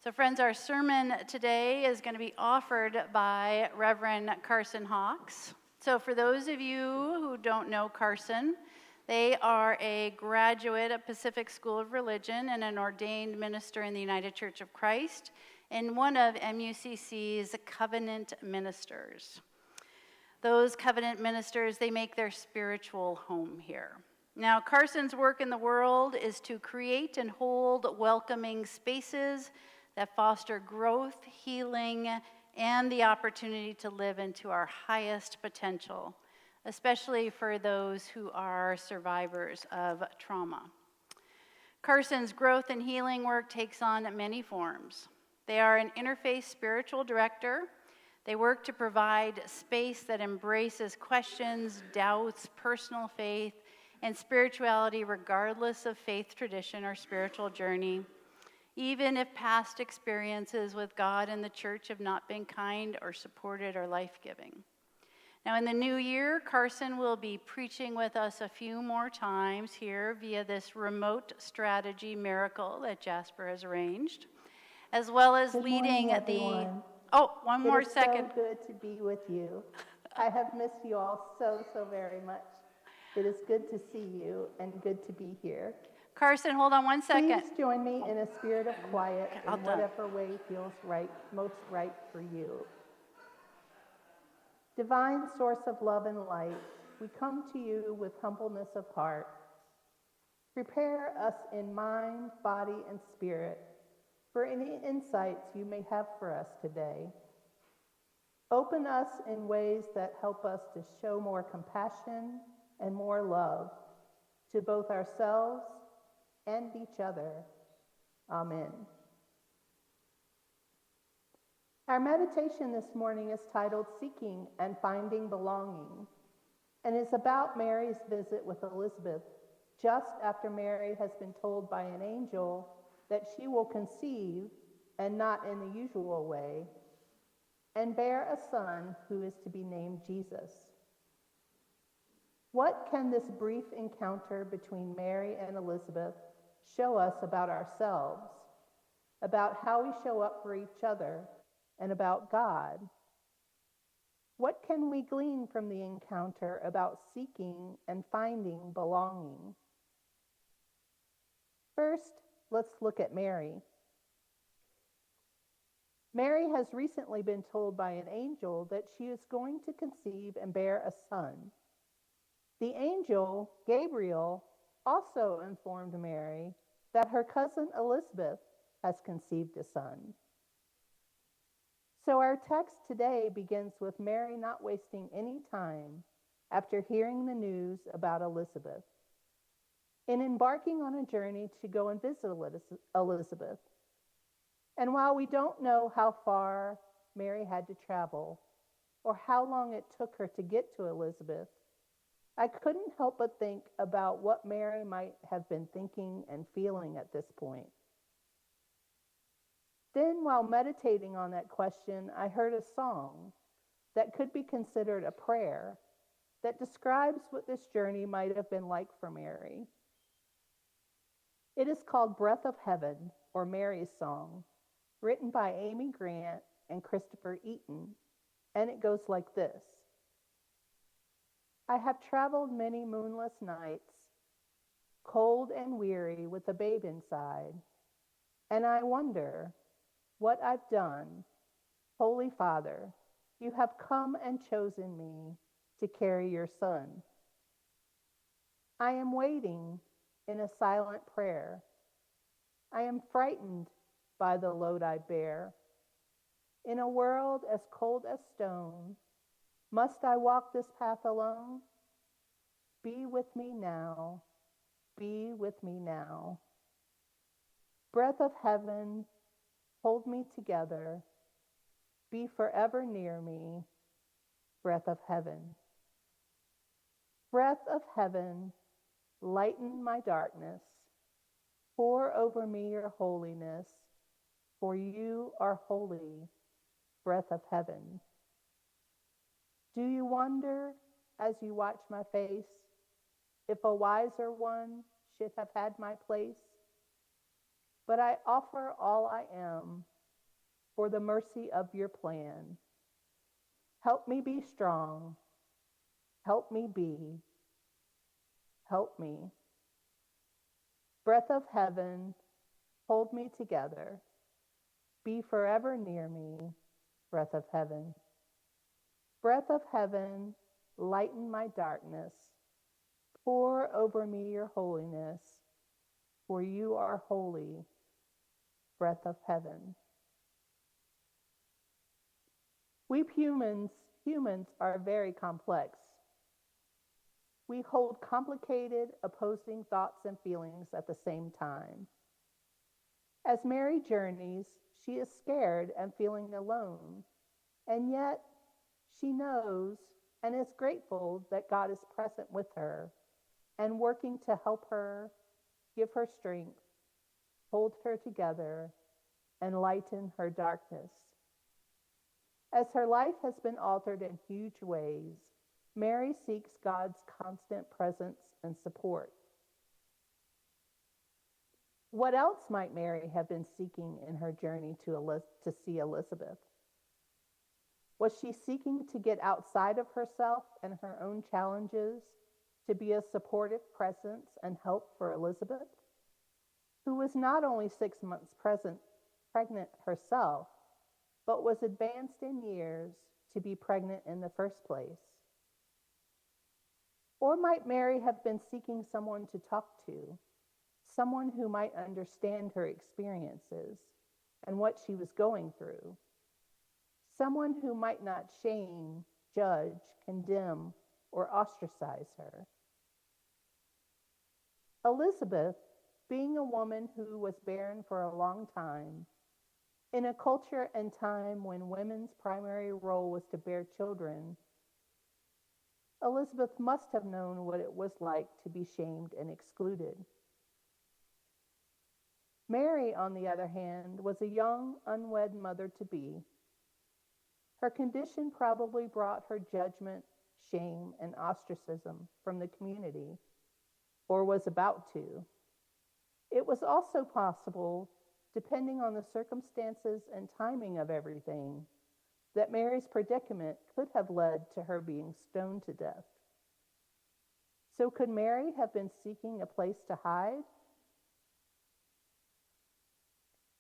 So friends, our sermon today is going to be offered by Reverend Carson Hawk. So for those of you who don't know Carson, they are a graduate of Pacific School of Religion and an ordained minister in the United Church of Christ and one of MUCC's covenant ministers. Those covenant ministers, they make their spiritual home here. Now, Carson's work in the world is to create and hold welcoming spaces that foster growth, healing, and the opportunity to live into our highest potential, especially for those who are survivors of trauma. Carson's growth and healing work takes on many forms. They are an interfaith spiritual director. They work to provide space that embraces questions, doubts, personal faith, and spirituality regardless of faith tradition or spiritual journey, even if past experiences with God and the church have not been kind or supported or life-giving. Now, in the new year, Carson will be preaching with us a few more times here via this remote strategy miracle that Jasper has arranged, as well as leading the... Oh, one more second. It is so good to be with you. I have missed you all so very much. It is good to see you and good to be here. Carson, hold on one second. Please join me in a spirit of quiet in whatever way feels right, most right for you. Divine source of love and light, we come to you with humbleness of heart. Prepare us in mind, body, and spirit for any insights you may have for us today. Open us in ways that help us to show more compassion and more love to both ourselves and each other. Amen. Our meditation this morning is titled Seeking and Finding Belonging, and is about Mary's visit with Elizabeth just after Mary has been told by an angel that she will conceive, and not in the usual way, and bear a son who is to be named Jesus. What can this brief encounter between Mary and Elizabeth show us about ourselves, about how we show up for each other, and about God? What can we glean from the encounter about seeking and finding belonging? First, let's look at Mary. Mary has recently been told by an angel that she is going to conceive and bear a son. The angel, Gabriel, also informed Mary that her cousin Elizabeth has conceived a son. So our text today begins with Mary not wasting any time after hearing the news about Elizabeth, in embarking on a journey to go and visit Elizabeth. And while we don't know how far Mary had to travel or how long it took her to get to Elizabeth, I couldn't help but think about what Mary might have been thinking and feeling at this point. Then, while meditating on that question, I heard a song that could be considered a prayer that describes what this journey might have been like for Mary. It is called Breath of Heaven, or Mary's Song, written by Amy Grant and Christopher Eaton, and it goes like this. I have traveled many moonless nights, cold and weary with a babe inside, and I wonder what I've done. Holy Father, you have come and chosen me to carry your son. I am waiting in a silent prayer. I am frightened by the load I bear. In a world as cold as stone, must I walk this path alone? Be with me now, be with me now. Breath of heaven, hold me together. Be forever near me, breath of heaven. Breath of heaven, lighten my darkness. Pour over me your holiness, for you are holy, breath of heaven. Do you wonder, as you watch my face, if a wiser one should have had my place? But I offer all I am for the mercy of your plan. Help me be strong. Help me be. Help me. Breath of heaven, hold me together. Be forever near me, breath of heaven. Breath of heaven, lighten my darkness. Pour over me your holiness, for you are holy, breath of heaven. We humans are very complex. We hold complicated, opposing thoughts and feelings at the same time. As Mary journeys, she is scared and feeling alone, and yet she knows and is grateful that God is present with her and working to help her, give her strength, hold her together, and lighten her darkness. As her life has been altered in huge ways, Mary seeks God's constant presence and support. What else might Mary have been seeking in her journey to see Elizabeth? Was she seeking to get outside of herself and her own challenges to be a supportive presence and help for Elizabeth, who was not only 6 months pregnant herself, but was advanced in years to be pregnant in the first place? Or might Mary have been seeking someone to talk to, someone who might understand her experiences and what she was going through, someone who might not shame, judge, condemn, or ostracize her? Elizabeth, being a woman who was barren for a long time, in a culture and time when women's primary role was to bear children, Elizabeth must have known what it was like to be shamed and excluded. Mary, on the other hand, was a young, unwed mother-to-be. Her condition probably brought her judgment, shame, and ostracism from the community, or was about to. It was also possible, depending on the circumstances and timing of everything, that Mary's predicament could have led to her being stoned to death. So could Mary have been seeking a place to hide?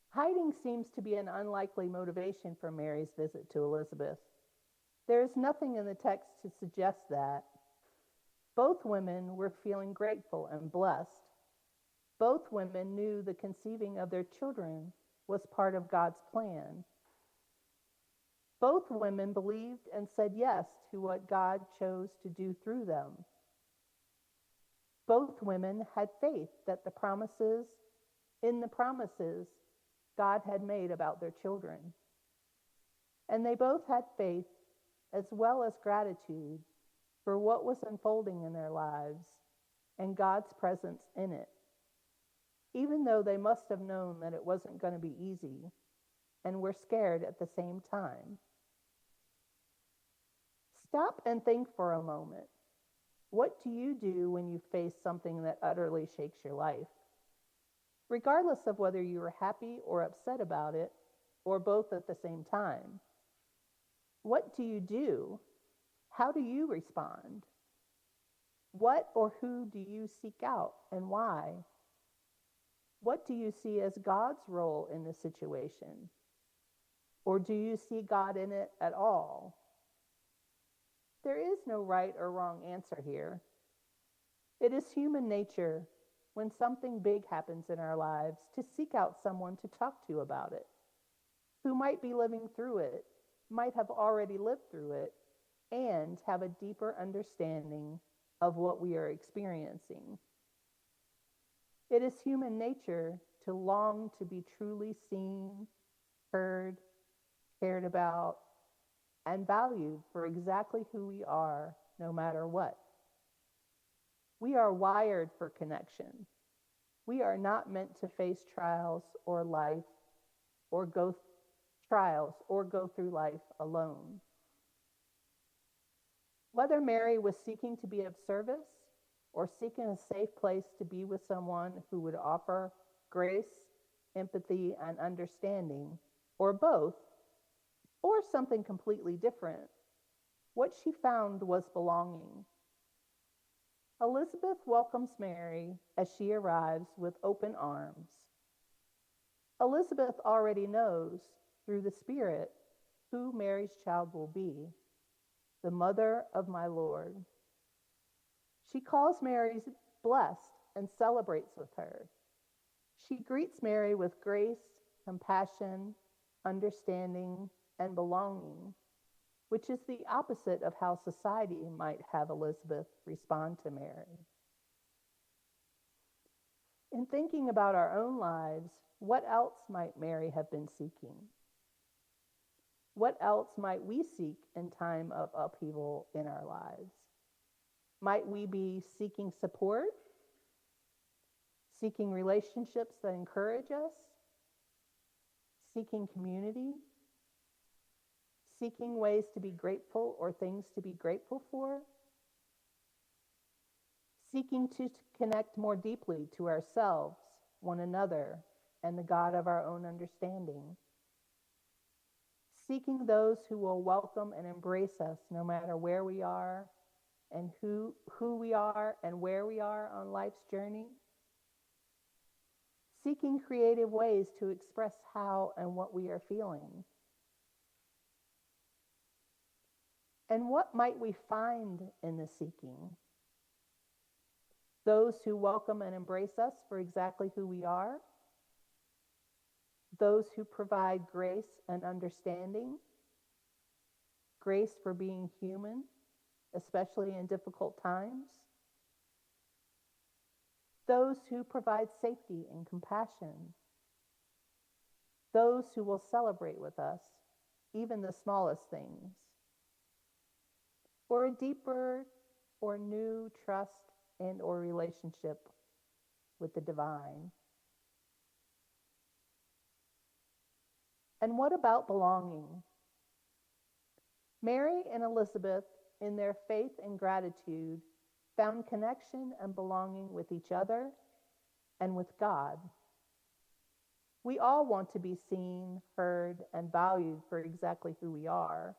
Hiding seems to be an unlikely motivation for Mary's visit to Elizabeth. There is nothing in the text to suggest that. Both women were feeling grateful and blessed. Both women knew the conceiving of their children was part of God's plan. Both women believed and said yes to what God chose to do through them. Both women had faith that in the promises God had made about their children. And they both had faith as well as gratitude for what was unfolding in their lives and God's presence in it, even though they must have known that it wasn't going to be easy and were scared at the same time. Stop and think for a moment. What do you do when you face something that utterly shakes your life? Regardless of whether you are happy or upset about it, or both at the same time. What do you do? How do you respond? What or who do you seek out and why? What do you see as God's role in the situation? Or do you see God in it at all? There is no right or wrong answer here. It is human nature, when something big happens in our lives, to seek out someone to talk to about it, who might be living through it, might have already lived through it, and have a deeper understanding of what we are experiencing. It is human nature to long to be truly seen, heard, cared about, and valued for exactly who we are, no matter what. We are wired for connection. We are not meant to face trials or go through life alone. Whether Mary was seeking to be of service or seeking a safe place to be with someone who would offer grace, empathy, and understanding, or both, or something completely different. What she found was belonging. Elizabeth welcomes Mary as she arrives with open arms. Elizabeth already knows, through the Spirit, who Mary's child will be, the mother of my Lord. She calls Mary blessed and celebrates with her. She greets Mary with grace, compassion, understanding, and belonging, which is the opposite of how society might have Elizabeth respond to Mary. In thinking about our own lives, what else might Mary have been seeking? What else might we seek in time of upheaval in our lives? Might we be seeking support? Seeking relationships that encourage us? Seeking community? Seeking ways to be grateful or things to be grateful for? Seeking to connect more deeply to ourselves, one another, and the God of our own understanding? Seeking those who will welcome and embrace us no matter where we are and who we are and where we are on life's journey? Seeking creative ways to express how and what we are feeling. And what might we find in the seeking? Those who welcome and embrace us for exactly who we are? Those who provide grace and understanding? Grace for being human, especially in difficult times? Those who provide safety and compassion? Those who will celebrate with us, even the smallest things? Or a deeper or new trust and or relationship with the divine? And what about belonging? Mary and Elizabeth, in their faith and gratitude, found connection and belonging with each other and with God. We all want to be seen, heard, and valued for exactly who we are.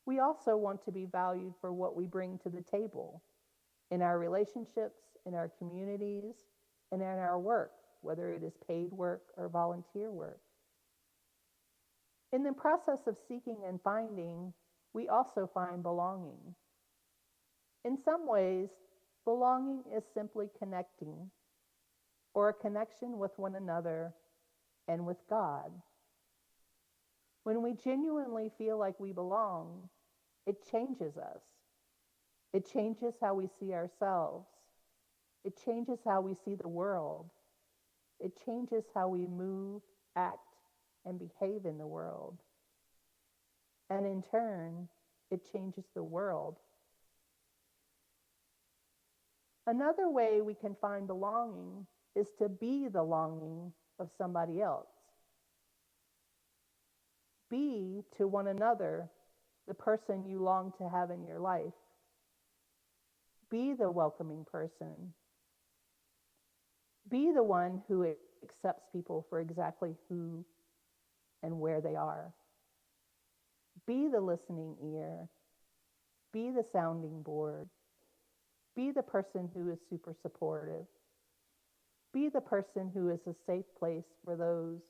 We also want to be valued for what we bring to the table in our relationships, in our communities, and in our work, whether it is paid work or volunteer work. In the process of seeking and finding, we also find belonging. In some ways, belonging is simply connecting, or a connection with one another and with God. When we genuinely feel like we belong, it changes us. It changes how we see ourselves. It changes how we see the world. It changes how we move, act, and behave in the world. And in turn, it changes the world. Another way we can find belonging is to be the longing of somebody else. Be to one another the person you long to have in your life. Be the welcoming person. Be the one who accepts people for exactly who and where they are. Be the listening ear. Be the sounding board. Be the person who is super supportive. Be the person who is a safe place for those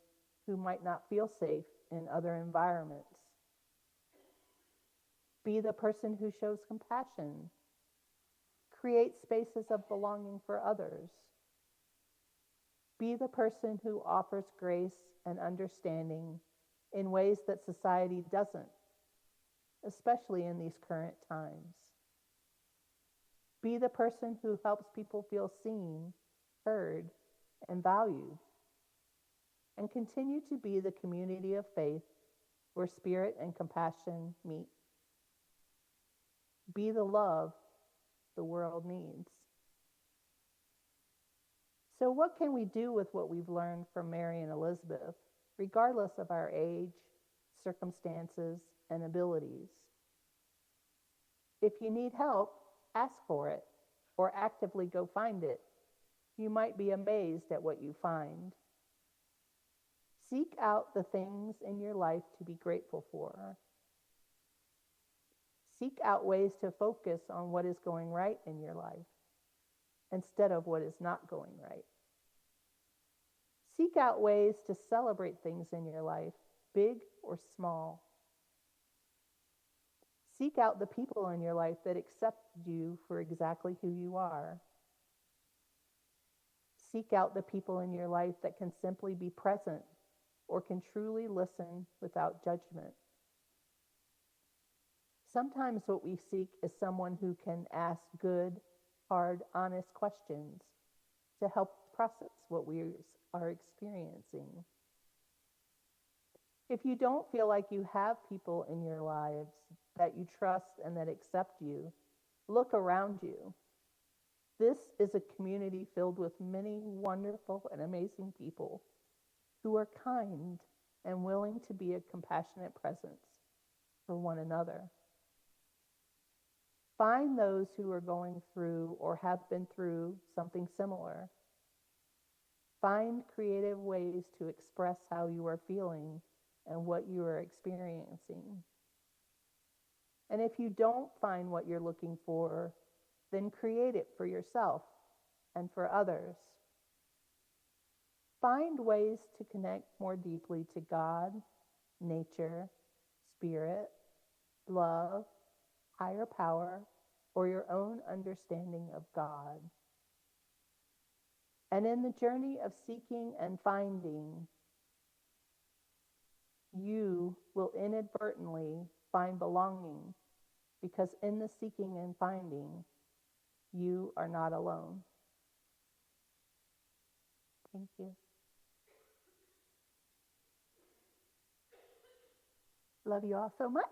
who might not feel safe in other environments. Be the person who shows compassion. Create spaces of belonging for others. Be the person who offers grace and understanding in ways that society doesn't, especially in these current times. Be the person who helps people feel seen, heard, and valued. And continue to be the community of faith where spirit and compassion meet. Be the love the world needs. So what can we do with what we've learned from Mary and Elizabeth, regardless of our age, circumstances, and abilities? If you need help, ask for it or actively go find it. You might be amazed at what you find. Seek out the things in your life to be grateful for. Seek out ways to focus on what is going right in your life instead of what is not going right. Seek out ways to celebrate things in your life, big or small. Seek out the people in your life that accept you for exactly who you are. Seek out the people in your life that can simply be present or can truly listen without judgment. Sometimes what we seek is someone who can ask good, hard, honest questions to help process what we are experiencing. If you don't feel like you have people in your lives that you trust and that accept you, look around you. This is a community filled with many wonderful and amazing people who are kind and willing to be a compassionate presence for one another. Find those who are going through or have been through something similar. Find creative ways to express how you are feeling and what you are experiencing. And if you don't find what you're looking for, then create it for yourself and for others. Find ways to connect more deeply to God, nature, spirit, love, higher power, or your own understanding of God. And in the journey of seeking and finding, you will inadvertently find belonging, because in the seeking and finding, you are not alone. Thank you. Love you all so much.